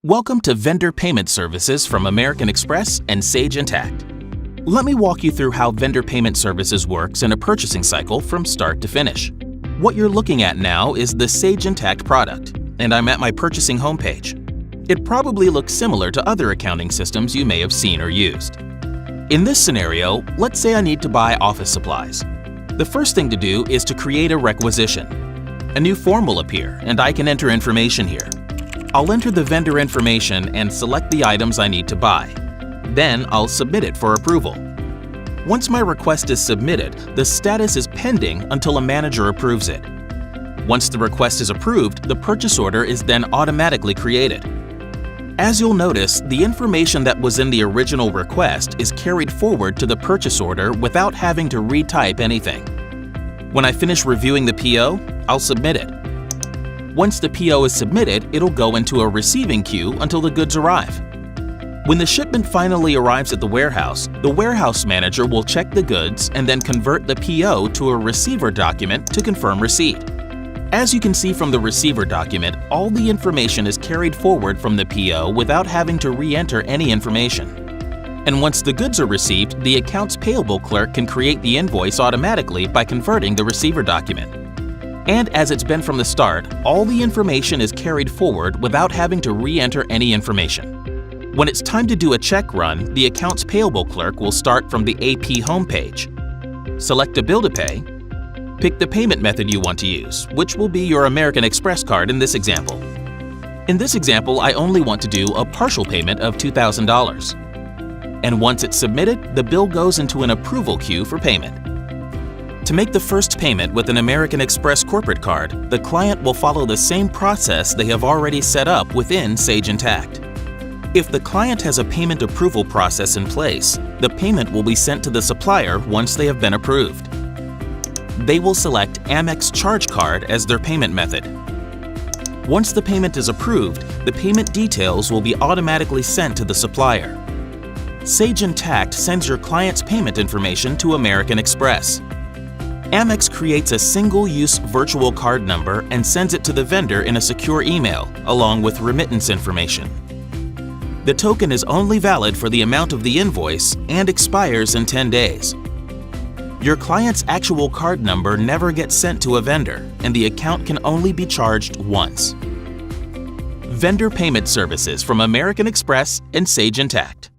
Welcome to Vendor Payment Services from American Express and SageIntacct. Let me walk you through how Vendor Payment Services works in a purchasing cycle from start to finish. What you're looking at now is the SageIntacct product, and I'm at my purchasing homepage. It probably looks similar to other accounting systems you may have seen or used. In this scenario, let's say I need to buy office supplies. The first thing to do is to create a requisition. A new form will appear, and I can enter information here. I'll enter the vendor information and select the items I need to buy. Then I'll submit it for approval. Once my request is submitted, the status is pending until a manager approves it. Once the request is approved, the purchase order is then automatically created. As you'll notice, the information that was in the original request is carried forward to the purchase order without having to retype anything. When I finish reviewing the PO, I'll submit it. Once the PO is submitted, it'll go into a receiving queue until the goods arrive. When the shipment finally arrives at the warehouse manager will check the goods and then convert the PO to a receiver document to confirm receipt. As you can see from the receiver document, all the information is carried forward from the PO without having to re-enter any information. And once the goods are received, the accounts payable clerk can create the invoice automatically by converting the receiver document. And as it's been from the start, all the information is carried forward without having to re-enter any information. When it's time to do a check run, the accounts payable clerk will start from the AP homepage. Select a bill to pay. Pick the payment method you want to use, which will be your American Express card in this example. In this example, I only want to do a partial payment of $2,000. And once it's submitted, the bill goes into an approval queue for payment. To make the first payment with an American Express corporate card, the client will follow the same process they have already set up within SageIntacct. If the client has a payment approval process in place, the payment will be sent to the supplier once they have been approved. They will select Amex Charge Card as their payment method. Once the payment is approved, the payment details will be automatically sent to the supplier. SageIntacct sends your client's payment information to American Express. Amex creates a single-use virtual card number and sends it to the vendor in a secure email, along with remittance information. The token is only valid for the amount of the invoice and expires in 10 days. Your client's actual card number never gets sent to a vendor, and the account can only be charged once. Vendor Payment Services from American Express and SageIntacct.